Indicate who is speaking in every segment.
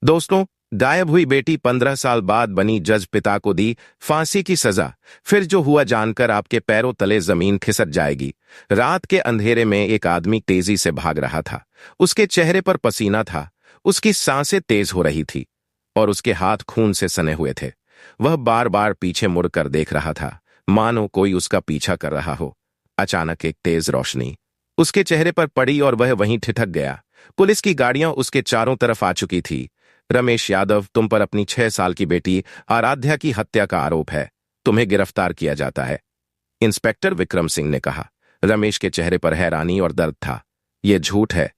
Speaker 1: दोस्तों, गायब हुई बेटी 15 साल बाद बनी जज, पिता को दी फांसी की सजा। फिर जो हुआ जानकर आपके पैरों तले जमीन खिसक जाएगी। रात के अंधेरे में एक आदमी तेजी से भाग रहा था। उसके चेहरे पर पसीना था, उसकी सांसें तेज हो रही थी और उसके हाथ खून से सने हुए थे। वह बार बार पीछे मुड़कर देख रहा था, मानो कोई उसका पीछा कर रहा हो। अचानक एक तेज रोशनी उसके चेहरे पर पड़ी और वह वहीं ठिठक गया। पुलिस की गाड़ियां उसके चारों तरफ आ चुकी थी। रमेश यादव, तुम पर अपनी 6 साल की बेटी आराध्या की हत्या का आरोप है। तुम्हें गिरफ्तार किया जाता है, इंस्पेक्टर विक्रम सिंह ने कहा। रमेश के चेहरे पर हैरानी और दर्द था। यह झूठ है,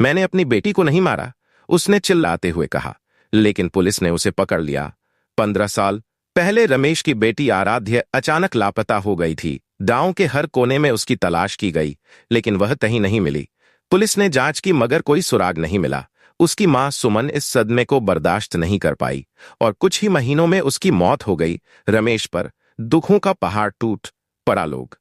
Speaker 1: मैंने अपनी बेटी को नहीं मारा, उसने चिल्लाते हुए कहा। लेकिन पुलिस ने उसे पकड़ लिया। 15 साल पहले रमेश की बेटी आराध्या अचानक लापता हो गई थी। गांव के हर कोने में उसकी तलाश की गई, लेकिन वह कहीं नहीं मिली। पुलिस ने जांच की मगर कोई सुराग नहीं मिला। उसकी मां सुमन इस सदमे को बर्दाश्त नहीं कर पाई और कुछ ही महीनों में उसकी मौत हो गई। रमेश पर दुखों का पहाड़ टूट पड़ा। लोग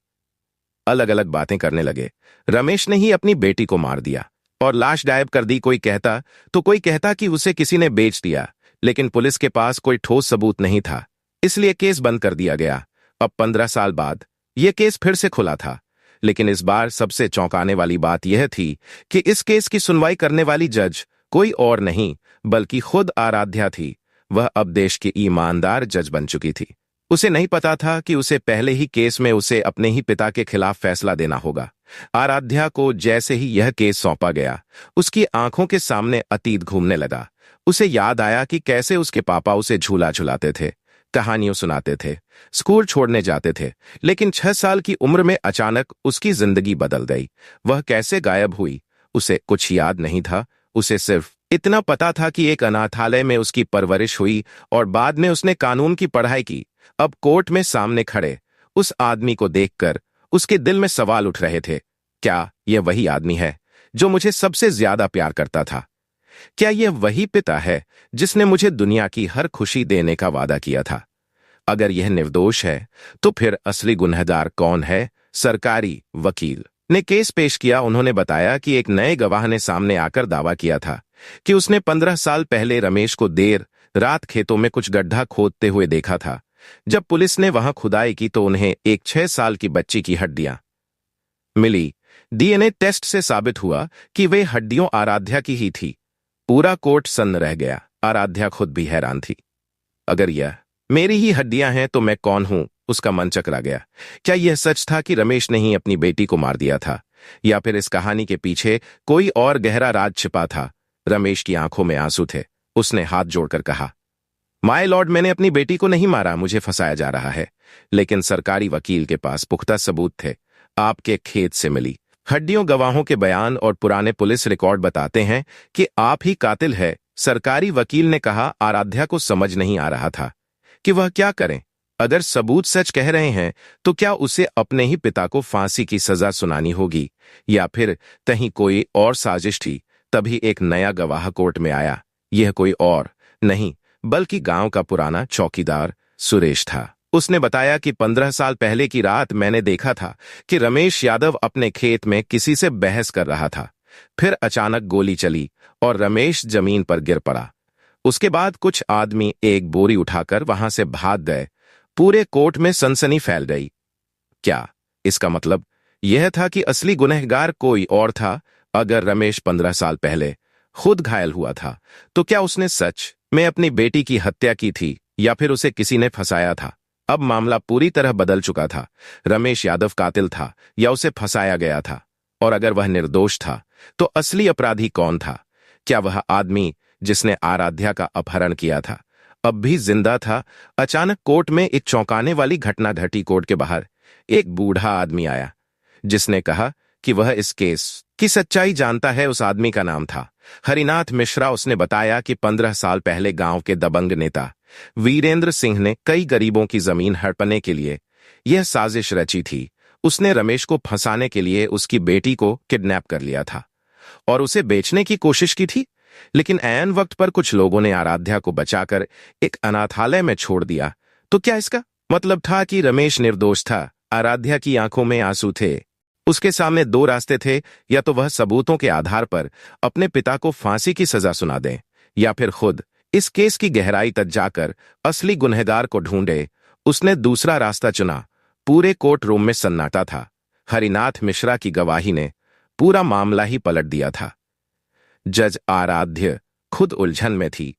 Speaker 1: अलग अलग बातें करने लगे। रमेश ने ही अपनी बेटी को मार दिया और लाश गायब कर दी। कोई कहता तो कोई कहता कि उसे किसी ने बेच दिया, लेकिन पुलिस के पास कोई ठोस सबूत नहीं था, इसलिए केस बंद कर दिया गया। अब 15 साल बाद यह केस फिर से खुला था, लेकिन इस बार सबसे चौंकाने वाली बात यह थी कि इस केस की सुनवाई करने वाली जज कोई और नहीं बल्कि खुद आराध्या थी। वह अब देश की ईमानदार जज बन चुकी थी। उसे नहीं पता था कि उसे पहले ही केस में उसे अपने ही पिता के खिलाफ फैसला देना होगा। आराध्या को जैसे ही यह केस सौंपा गया, उसकी आंखों के सामने अतीत घूमने लगा। उसे याद आया कि कैसे उसके पापा उसे झूला झुलाते थे, कहानियों सुनाते थे, स्कूल छोड़ने जाते थे। लेकिन 6 साल की उम्र में अचानक उसकी जिंदगी बदल गई। वह कैसे गायब हुई, उसे कुछ याद नहीं था। उसे सिर्फ इतना पता था कि एक अनाथालय में उसकी परवरिश हुई और बाद में उसने कानून की पढ़ाई की। अब कोर्ट में सामने खड़े उस आदमी को देखकर उसके दिल में सवाल उठ रहे थे। क्या यह वही आदमी है जो मुझे सबसे ज्यादा प्यार करता था? क्या यह वही पिता है जिसने मुझे दुनिया की हर खुशी देने का वादा किया था? अगर यह निर्दोष है तो फिर असली गुनहगार कौन है? सरकारी वकील ने केस पेश किया। उन्होंने बताया कि एक नए गवाह ने सामने आकर दावा किया था कि उसने 15 साल पहले रमेश को देर रात खेतों में कुछ गड्ढा खोदते हुए देखा था। जब पुलिस ने वहां खुदाई की तो उन्हें एक 6 साल की बच्ची की हड्डियां मिली। डीएनए टेस्ट से साबित हुआ कि वे हड्डियों आराध्या की ही थी। पूरा कोर्ट सन्न रह गया। आराध्या खुद भी हैरान थी। अगर यह मेरी ही हड्डियां हैं तो मैं कौन हूं? उसका मन चकरा गया। क्या यह सच था कि रमेश ने ही अपनी बेटी को मार दिया था, या फिर इस कहानी के पीछे कोई और गहरा राज छिपा था? रमेश की आंखों में आंसू थे। उसने हाथ जोड़कर कहा, माय लॉर्ड, मैंने अपनी बेटी को नहीं मारा, मुझे फंसाया जा रहा है। लेकिन सरकारी वकील के पास पुख्ता सबूत थे। आपके खेत से मिली हड्डियों, गवाहों के बयान और पुराने पुलिस रिकॉर्ड बताते हैं कि आप ही कातिल है। सरकारी वकील ने कहा। आराध्या को समझ नहीं आ रहा था कि वह क्या करें। अगर सबूत सच कह रहे हैं तो क्या उसे अपने ही पिता को फांसी की सजा सुनानी होगी, या फिर कहीं कोई और साजिश थी? तभी एक नया गवाह कोर्ट में आया। यह कोई और नहीं बल्कि गांव का पुराना चौकीदार सुरेश था। उसने बताया कि 15 साल पहले की रात मैंने देखा था कि रमेश यादव अपने खेत में किसी से बहस कर रहा था। फिर अचानक गोली चली और रमेश जमीन पर गिर पड़ा। उसके बाद कुछ आदमी एक बोरी उठाकर वहां से भाग गए। पूरे कोर्ट में सनसनी फैल गई। क्या इसका मतलब यह था कि असली गुनहगार कोई और था? अगर रमेश 15 साल पहले खुद घायल हुआ था तो क्या उसने सच में अपनी बेटी की हत्या की थी, या फिर उसे किसी ने फंसाया था? अब मामला पूरी तरह बदल चुका था। रमेश यादव कातिल था या उसे फंसाया गया था? और अगर वह निर्दोष था तो असली अपराधी कौन था? क्या वह आदमी जिसने आराध्या का अपहरण किया था अब भी जिंदा था? अचानक कोर्ट में एक चौंकाने वाली घटना घटी। कोर्ट के बाहर एक बूढ़ा आदमी आया जिसने कहा कि वह इस केस की सच्चाई जानता है। उस आदमी का नाम था हरिनाथ मिश्रा। उसने बताया कि 15 साल पहले गांव के दबंग नेता वीरेंद्र सिंह ने कई गरीबों की जमीन हड़पने के लिए यह साजिश रची थी। उसने रमेश को फंसाने के लिए उसकी बेटी को किडनैप कर लिया था और उसे बेचने की कोशिश की थी। लेकिन ऐन वक्त पर कुछ लोगों ने आराध्या को बचाकर एक अनाथालय में छोड़ दिया। तो क्या इसका मतलब था कि रमेश निर्दोष था? आराध्या की आंखों में आंसू थे। उसके सामने 2 रास्ते थे, या तो वह सबूतों के आधार पर अपने पिता को फांसी की सजा सुना दे, या फिर खुद इस केस की गहराई तक जाकर असली गुनहगार को ढूंढे। उसने दूसरा रास्ता चुना। पूरे कोर्ट रूम में सन्नाटा था। हरिनाथ मिश्रा की गवाही ने पूरा मामला ही पलट दिया था। जज आराध्य खुद उलझन में थी।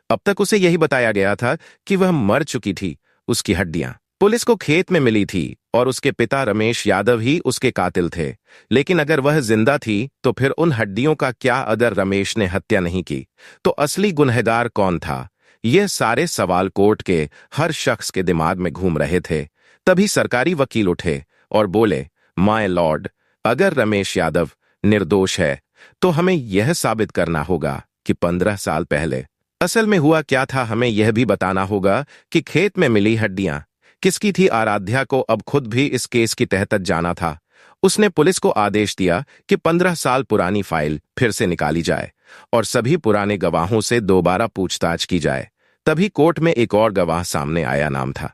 Speaker 1: अब तक उसे यही बताया गया था कि वह मर चुकी थी। उसकी हड्डियां पुलिस को खेत में मिली थी और उसके पिता रमेश यादव ही उसके कातिल थे। लेकिन अगर वह जिंदा थी तो फिर उन हड्डियों का क्या? अगर रमेश ने हत्या नहीं की तो असली गुनहगार कौन था? ये सारे सवाल कोर्ट के हर शख्स के दिमाग में घूम रहे थे। तभी सरकारी वकील उठे और बोले, माय लॉर्ड, अगर रमेश यादव निर्दोष है तो हमें यह साबित करना होगा कि 15 साल पहले असल में हुआ क्या था। हमें यह भी बताना होगा कि खेत में मिली हड्डियां किसकी थी। आराध्या को अब खुद भी इस केस की तह तक जाना था। उसने पुलिस को आदेश दिया कि 15 साल पुरानी फाइल फिर से निकाली जाए और सभी पुराने गवाहों से दोबारा पूछताछ की जाए। तभी कोर्ट में एक और गवाह सामने आया। नाम था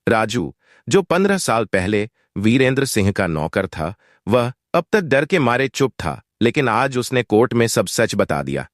Speaker 1: राजू, जो 15 साल पहले वीरेंद्र सिंह का नौकर था। वह अब तक डर के मारे चुप था, लेकिन आज उसने कोर्ट में सब सच बता दिया।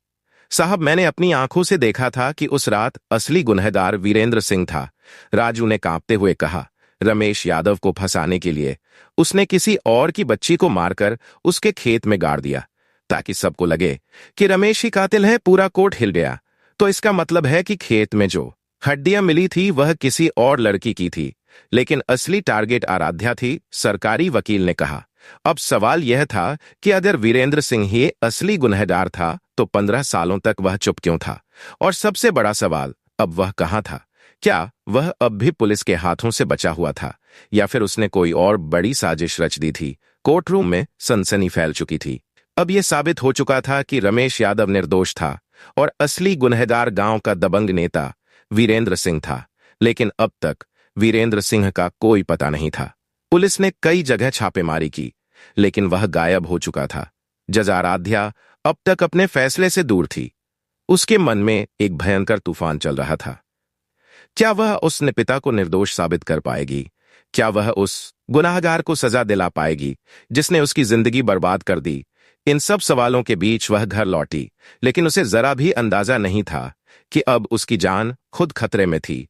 Speaker 1: साहब, मैंने अपनी आंखों से देखा था कि उस रात असली गुनहगार वीरेंद्र सिंह था। राजू ने कांपते हुए कहा। रमेश यादव को फंसाने के लिए उसने किसी और की बच्ची को मारकर उसके खेत में गाड़ दिया ताकि सबको लगे कि रमेश ही कातिल है। पूरा कोर्ट हिल गया। तो इसका मतलब है कि खेत में जो हड्डियां मिली थी वह किसी और लड़की की थी, लेकिन असली टारगेट आराध्या थी। सरकारी वकील ने कहा। अब सवाल यह था कि अगर वीरेंद्र सिंह ही असली गुनहगार था तो 15 सालों तक वह चुप क्यों था? और सबसे बड़ा सवाल, अब वह कहां था? क्या वह अब भी पुलिस के हाथों से बचा हुआ था या फिर उसने कोई और बड़ी साजिश रच दी थी? कोर्ट रूम में सनसनी फैल चुकी थी। अब यह साबित हो चुका था कि रमेश यादव निर्दोष था और असली गुनहगार गांव का दबंग नेता वीरेंद्र सिंह था। लेकिन अब तक वीरेंद्र सिंह का कोई पता नहीं था। पुलिस ने कई जगह छापेमारी की, लेकिन वह गायब हो चुका था। जज आराध्या अब तक अपने फैसले से दूर थी। उसके मन में एक भयंकर तूफान चल रहा था। क्या वह उसने पिता को निर्दोष साबित कर पाएगी? क्या वह उस गुनाहगार को सजा दिला पाएगी जिसने उसकी जिंदगी बर्बाद कर दी? इन सब सवालों के बीच वह घर लौटी, लेकिन उसे जरा भी अंदाजा नहीं था कि अब उसकी जान खुद खतरे में थी।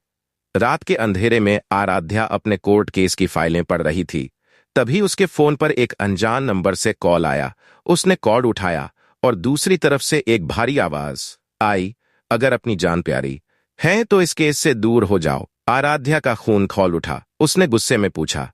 Speaker 1: रात के अंधेरे में आराध्या अपने कोर्ट केस की फाइलें पढ़ रही थी। तभी उसके फोन पर एक अनजान नंबर से कॉल आया। उसने कॉल उठाया और दूसरी तरफ से एक भारी आवाज आई, अगर अपनी जान प्यारी है तो इस केस से दूर हो जाओ। आराध्या का खून खौल उठा। उसने गुस्से में पूछा,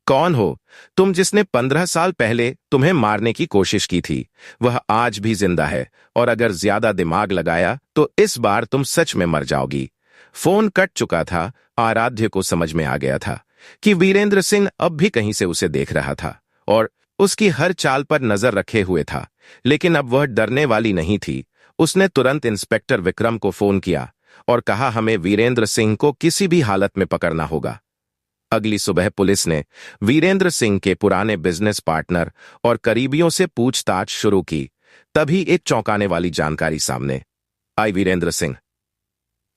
Speaker 1: कौन हो तुम जिसने 15 साल पहले तुम्हें मारने की कोशिश की थी? वह आज भी जिंदा है और अगर ज्यादा दिमाग लगाया तो इस बार तुम सच में मर जाओगी। फोन कट चुका था। आराध्य को समझ में आ गया था कि वीरेंद्र सिंह अब भी कहीं से उसे देख रहा था और उसकी हर चाल पर नजर रखे हुए था। लेकिन अब वह डरने वाली नहीं थी। उसने तुरंत इंस्पेक्टर विक्रम को फोन किया और कहा, हमें वीरेंद्र सिंह को किसी भी हालत में पकड़ना होगा। अगली सुबह पुलिस ने वीरेंद्र सिंह के पुराने बिजनेस पार्टनर और करीबियों से पूछताछ शुरू की। तभी एक चौंकाने वाली जानकारी सामने आई। वीरेंद्र सिंह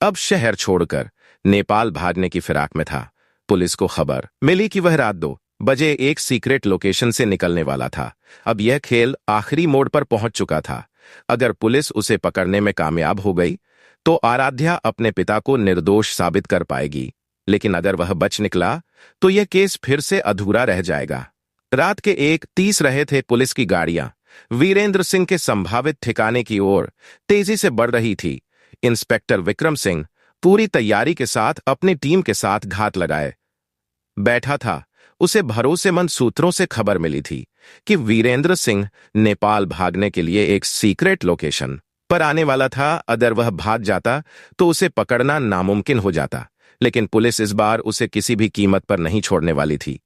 Speaker 1: अब शहर छोड़कर नेपाल भागने की फिराक में था। पुलिस को खबर मिली कि वह रात 2 बजे एक सीक्रेट लोकेशन से निकलने वाला था। अब यह खेल आखिरी मोड़ पर पहुंच चुका था। अगर पुलिस उसे पकड़ने में कामयाब हो गई तो आराध्या अपने पिता को निर्दोष साबित कर पाएगी, लेकिन अगर वह बच निकला तो यह केस फिर से अधूरा रह जाएगा। रात के 1:30 रहे थे। पुलिस की गाड़ियां वीरेंद्र सिंह के संभावित ठिकाने की ओर तेजी से बढ़ रही थी। इंस्पेक्टर विक्रम सिंह पूरी तैयारी के साथ अपनी टीम के साथ घात लगाए बैठा था। उसे भरोसेमंद सूत्रों से खबर मिली थी कि वीरेंद्र सिंह नेपाल भागने के लिए एक सीक्रेट लोकेशन पर आने वाला था। अगर वह भाग जाता तो उसे पकड़ना नामुमकिन हो जाता, लेकिन पुलिस इस बार उसे किसी भी कीमत पर नहीं छोड़ने वाली थी।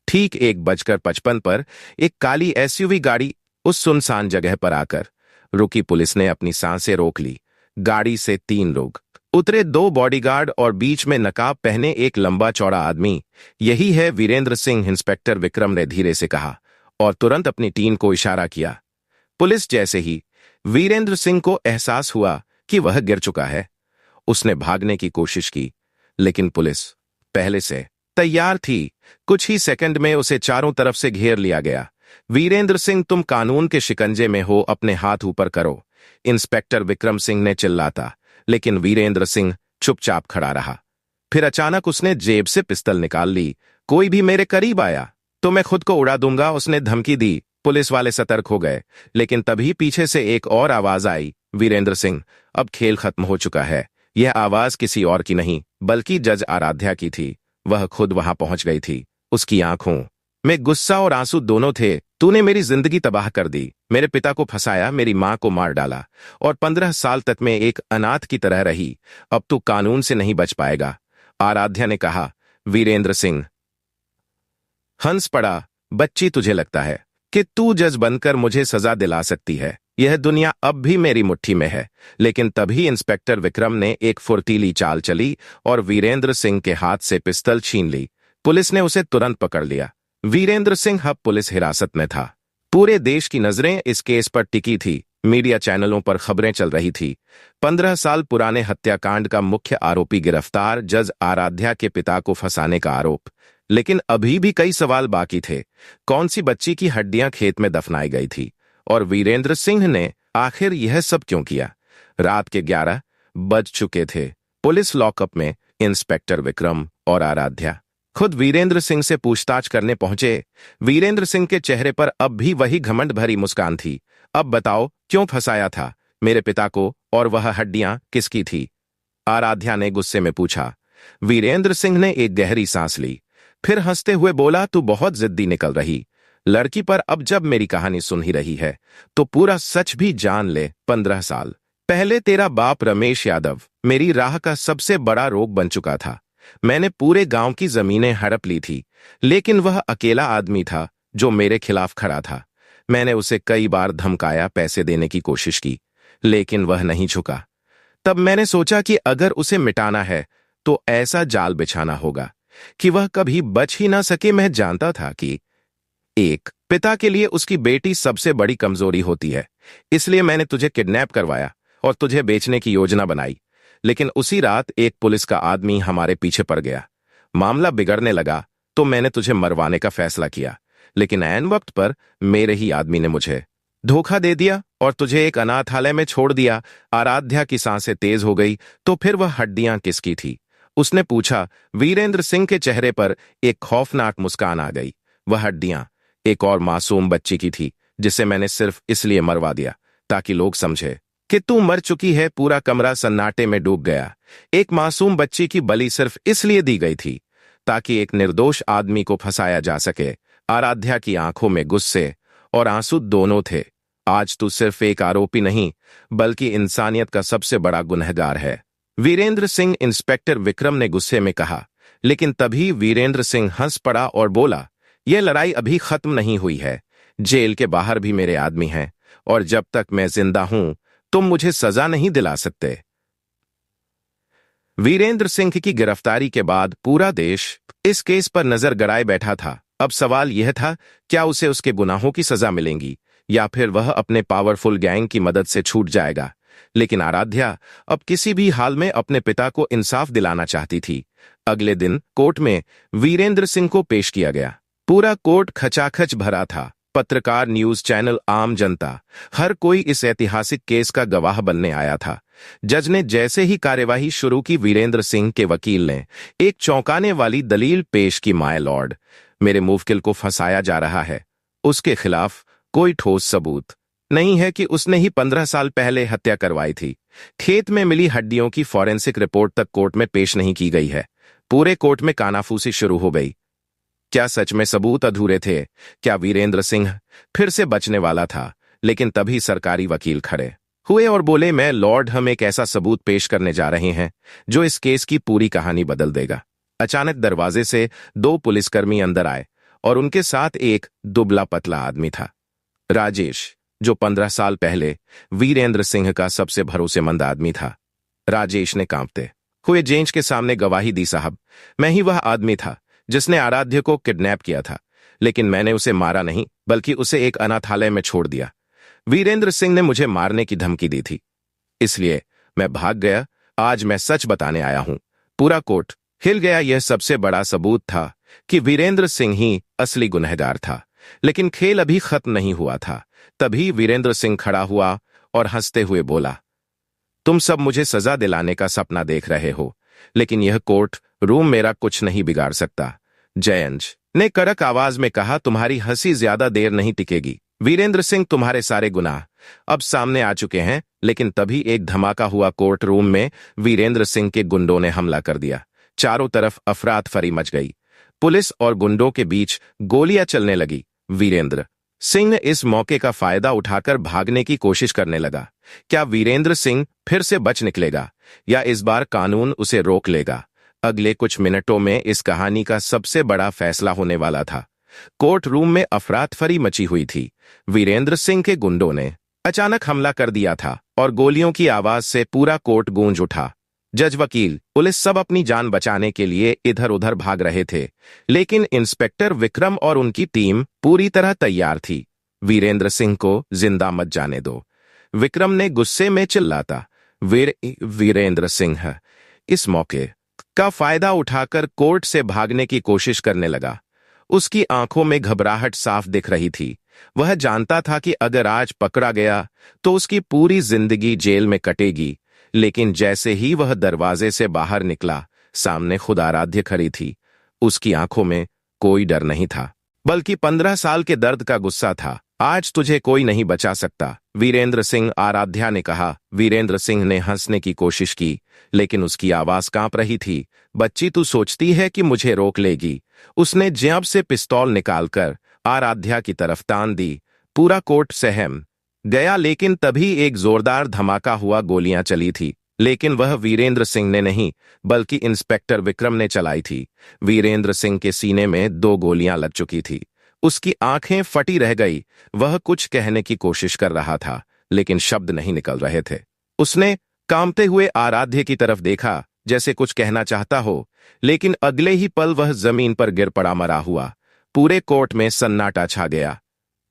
Speaker 1: ठीक 1:55 पर एक काली एसयूवी गाड़ी उस सुनसान जगह पर आकर रुकी। पुलिस ने अपनी सांसें रोक ली। गाड़ी से 3 लोग उतरे, 2 बॉडीगार्ड और बीच में नकाब पहने एक लंबा चौड़ा आदमी। यही है वीरेंद्र सिंह, इंस्पेक्टर विक्रम ने धीरे से कहा और तुरंत अपनी टीम को इशारा किया। पुलिस जैसे ही वीरेंद्र सिंह को एहसास हुआ कि वह गिर चुका है, उसने भागने की कोशिश की, लेकिन पुलिस पहले से तैयार थी। कुछ ही सेकंड में उसे चारों तरफ से घेर लिया गया। वीरेंद्र सिंह, तुम कानून के शिकंजे में हो, अपने हाथ ऊपर करो। इंस्पेक्टर विक्रम सिंह ने चिल्लाता, लेकिन वीरेंद्र सिंह चुपचाप खड़ा रहा। फिर अचानक उसने जेब से पिस्तौल निकाल ली। कोई भी मेरे करीब आया तो मैं खुद को उड़ा दूंगा, उसने धमकी दी। पुलिस वाले सतर्क हो गए, लेकिन तभी पीछे से एक और आवाज आई, वीरेंद्र सिंह, अब खेल खत्म हो चुका है। यह आवाज किसी और की नहीं, बल्कि जज आराध्या की थी। वह खुद वहां पहुंच गई थी। उसकी आंखों में गुस्सा और आंसू दोनों थे। तूने मेरी जिंदगी तबाह कर दी, मेरे पिता को फंसाया, मेरी मां को मार डाला और 15 साल तक मैं एक अनाथ की तरह रही। अब तू कानून से नहीं बच पाएगा। आराध्या ने कहा। वीरेंद्र सिंह हंस पड़ा। बच्ची, तुझे लगता है कि तू जज बनकर मुझे सजा दिला सकती है? यह दुनिया अब भी मेरी मुट्ठी में है। लेकिन तभी इंस्पेक्टर विक्रम ने एक फुर्तीली चाल चली और वीरेंद्र सिंह के हाथ से पिस्तौल छीन ली। पुलिस ने उसे तुरंत पकड़ लिया। वीरेंद्र सिंह अब पुलिस हिरासत में था। पूरे देश की नजरें इस केस पर टिकी थी। मीडिया चैनलों पर खबरें चल रही थी। 15 साल पुराने हत्याकांड का मुख्य आरोपी गिरफ्तार, जज आराध्या के पिता को फंसाने का आरोप। लेकिन अभी भी कई सवाल बाकी थे। कौन सी बच्ची की हड्डियां खेत में दफनाई गई थी? और वीरेंद्र सिंह ने आखिर यह सब क्यों किया? रात के 11 बज चुके थे। पुलिस लॉकअप में इंस्पेक्टर विक्रम और आराध्या खुद वीरेंद्र सिंह से पूछताछ करने पहुंचे। वीरेंद्र सिंह के चेहरे पर अब भी वही घमंड भरी मुस्कान थी। अब बताओ, क्यों फंसाया था मेरे पिता को, और वह हड्डियां किसकी थी? आराध्या ने गुस्से में पूछा। वीरेंद्र सिंह ने एक गहरी सांस ली, फिर हंसते हुए बोला, तू बहुत जिद्दी निकल रही लड़की, पर अब जब मेरी कहानी सुन ही रही है तो पूरा सच भी जान ले। 15 साल पहले तेरा बाप रमेश यादव मेरी राह का सबसे बड़ा रोग बन चुका था। मैंने पूरे गांव की जमीनें हड़प ली थी, लेकिन वह अकेला आदमी था जो मेरे खिलाफ खड़ा था। मैंने उसे कई बार धमकाया, पैसे देने की कोशिश की, लेकिन वह नहीं झुका। तब मैंने सोचा कि अगर उसे मिटाना है तो ऐसा जाल बिछाना होगा कि वह कभी बच ही ना सके। मैं जानता था कि एक पिता के लिए उसकी बेटी सबसे बड़ी कमजोरी होती है, इसलिए मैंने तुझे किडनैप करवाया और तुझे बेचने की योजना बनाई। लेकिन उसी रात एक पुलिस का आदमी हमारे पीछे पड़ गया। मामला बिगड़ने लगा तो मैंने तुझे मरवाने का फैसला किया, लेकिन ऐन वक्त पर मेरे ही आदमी ने मुझे धोखा दे दिया और तुझे एक अनाथालय में छोड़ दिया। आराध्या की सांसें तेज हो गई। तो फिर वह हड्डियां किसकी थी? उसने पूछा। वीरेंद्र सिंह के चेहरे पर एक खौफनाक मुस्कान आ गई। वह हड्डियां एक और मासूम बच्ची की थी, जिसे मैंने सिर्फ इसलिए मरवा दिया ताकि लोग समझे कि तू मर चुकी है। पूरा कमरा सन्नाटे में डूब गया। एक मासूम बच्ची की बलि सिर्फ इसलिए दी गई थी ताकि एक निर्दोष आदमी को फंसाया जा सके। आराध्या की आंखों में गुस्से और आंसू दोनों थे। आज तू सिर्फ एक आरोपी नहीं, बल्कि इंसानियत का सबसे बड़ा गुनहगार है। वीरेंद्र सिंह, इंस्पेक्टर विक्रम ने गुस्से में कहा। लेकिन तभी वीरेंद्र सिंह हंस पड़ा और बोला, यह लड़ाई अभी खत्म नहीं हुई है। जेल के बाहर भी मेरे आदमी हैं, और जब तक मैं जिंदा हूं तुम मुझे सजा नहीं दिला सकते। वीरेंद्र सिंह की गिरफ्तारी के बाद पूरा देश इस केस पर नजर गड़ाए बैठा था। अब सवाल यह था, क्या उसे उसके गुनाहों की सजा मिलेगी या फिर वह अपने पावरफुल गैंग की मदद से छूट जाएगा। लेकिन आराध्या अब किसी भी हाल में अपने पिता को इंसाफ दिलाना चाहती थी। अगले दिन कोर्ट में वीरेंद्र सिंह को पेश किया गया। पूरा कोर्ट खचाखच भरा था। पत्रकार, न्यूज चैनल, आम जनता, हर कोई इस ऐतिहासिक केस का गवाह बनने आया था। जज ने जैसे ही कार्यवाही शुरू की, वीरेंद्र सिंह के वकील ने एक चौंकाने वाली दलील पेश की। माय लॉर्ड, मेरे मुवक्किल को फंसाया जा रहा है। उसके खिलाफ कोई ठोस सबूत नहीं है कि उसने ही 15 साल पहले हत्या करवाई थी। खेत में मिली हड्डियों की फॉरेंसिक रिपोर्ट तक कोर्ट में पेश नहीं की गई है। पूरे कोर्ट में कानाफूसी शुरू हो गई। क्या सच में सबूत अधूरे थे? क्या वीरेंद्र सिंह फिर से बचने वाला था? लेकिन तभी सरकारी वकील खड़े हुए और बोले, मैं लॉर्ड, हम एक ऐसा सबूत पेश करने जा रहे हैं जो इस केस की पूरी कहानी बदल देगा। अचानक दरवाजे से 2 पुलिसकर्मी अंदर आए और उनके साथ एक दुबला पतला आदमी था, राजेश, जो 15 साल पहले वीरेंद्र सिंह का सबसे भरोसेमंद आदमी था। राजेश ने कांपते हुए जेंच के सामने गवाही दी, साहब, मैं ही वह आदमी था जिसने आराध्य को किडनैप किया था, लेकिन मैंने उसे मारा नहीं, बल्कि उसे एक अनाथालय में छोड़ दिया। वीरेंद्र सिंह ने मुझे मारने की धमकी दी थी, इसलिए मैं भाग गया। आज मैं सच बताने आया हूं। पूरा कोर्ट हिल गया। यह सबसे बड़ा सबूत था कि वीरेंद्र सिंह ही असली गुनहगार था। लेकिन खेल अभी खत्म नहीं हुआ था। तभी वीरेंद्र सिंह खड़ा हुआ और हंसते हुए बोला, तुम सब मुझे सजा दिलाने का सपना देख रहे हो, लेकिन यह कोर्ट रूम मेरा कुछ नहीं बिगाड़ सकता। जयंज ने कड़क आवाज में कहा, तुम्हारी हंसी ज्यादा देर नहीं टिकेगी वीरेंद्र सिंह, तुम्हारे सारे गुनाह अब सामने आ चुके हैं। लेकिन तभी एक धमाका हुआ। कोर्ट रूम में वीरेंद्र सिंह के गुंडों ने हमला कर दिया। चारों तरफ अफरात फरी मच गई। पुलिस और गुंडों के बीच गोलियां चलने लगी। वीरेंद्र सिंह इस मौके का फायदा उठाकर भागने की कोशिश करने लगा। क्या वीरेंद्र सिंह फिर से बच निकलेगा या इस बार कानून उसे रोक लेगा? अगले कुछ मिनटों में इस कहानी का सबसे बड़ा फैसला होने वाला था। कोर्ट रूम में अफरातफरी मची हुई थी। वीरेंद्र सिंह के गुंडों ने अचानक हमला कर दिया था और गोलियों की आवाज से पूरा कोर्ट गूंज उठा। जज, वकील, पुलिस सब अपनी जान बचाने के लिए इधर उधर भाग रहे थे, लेकिन इंस्पेक्टर विक्रम और उनकी टीम पूरी तरह तैयार थी। वीरेंद्र सिंह को जिंदा मत जाने दो, विक्रम ने गुस्से में चिल्लाता। वीरेंद्र सिंह इस मौके का फायदा उठाकर कोर्ट से भागने की कोशिश करने लगा। उसकी आंखों में घबराहट साफ दिख रही थी। वह जानता था कि अगर आज पकड़ा गया तो उसकी पूरी जिंदगी जेल में कटेगी। लेकिन जैसे ही वह दरवाजे से बाहर निकला, सामने खुद आराध्य खड़ी थी। उसकी आंखों में कोई डर नहीं था, बल्कि 15 साल के दर्द का गुस्सा था। आज तुझे कोई नहीं बचा सकता, वीरेंद्र सिंह, आराध्या ने कहा। वीरेंद्र सिंह ने हंसने की कोशिश की, लेकिन उसकी आवाज कांप रही थी। बच्ची, तू सोचती है कि मुझे रोक लेगी? उसने जेब से पिस्तौल निकालकर आराध्या की तरफ तान दी। पूरा कोर्ट सहम गया, लेकिन तभी एक जोरदार धमाका हुआ। गोलियां चली थी, लेकिन वह वीरेंद्र सिंह ने नहीं, बल्कि इंस्पेक्टर विक्रम ने चलाई थी। वीरेंद्र सिंह के सीने में 2 गोलियां लग चुकी थी। उसकी आंखें फटी रह गई। वह कुछ कहने की कोशिश कर रहा था, लेकिन शब्द नहीं निकल रहे थे। उसने कांपते हुए आराध्य की तरफ देखा, जैसे कुछ कहना चाहता हो, लेकिन अगले ही पल वह जमीन पर गिर पड़ा, मरा हुआ। पूरे कोर्ट में सन्नाटा छा गया।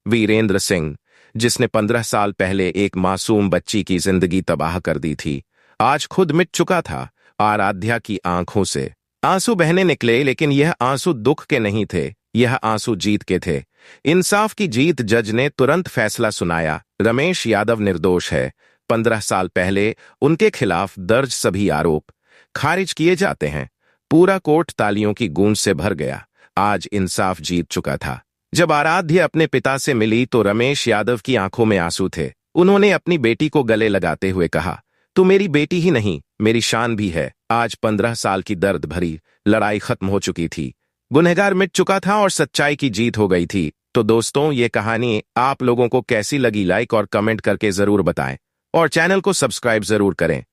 Speaker 1: वीरेंद्र सिंह, जिसने 15 साल पहले एक मासूम बच्ची की जिंदगी तबाह कर दी थी, आज खुद मिट चुका था। आराध्या की आंखों से आंसू बहने निकले, लेकिन यह आंसू दुख के नहीं थे, यह आंसू जीत के थे। इंसाफ की जीत। जज ने तुरंत फैसला सुनाया, रमेश यादव निर्दोष है। 15 साल पहले उनके खिलाफ दर्ज सभी आरोप खारिज किए जाते हैं। पूरा कोर्ट तालियों की गूंज से भर गया। आज इंसाफ जीत चुका था। जब आराध्य अपने पिता से मिली तो रमेश यादव की आंखों में आंसू थे। उन्होंने अपनी बेटी को गले लगाते हुए कहा, तू मेरी बेटी ही नहीं, मेरी शान भी है। आज 15 साल की दर्द भरी लड़ाई खत्म हो चुकी थी। गुनहगार मिट चुका था और सच्चाई की जीत हो गई थी। तो दोस्तों, ये कहानी आप लोगों को कैसी लगी? लाइक और कमेंट करके जरूर बताएं और चैनल को सब्सक्राइब जरूर करें।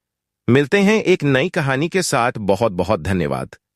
Speaker 1: मिलते हैं एक नई कहानी के साथ। बहुत बहुत धन्यवाद।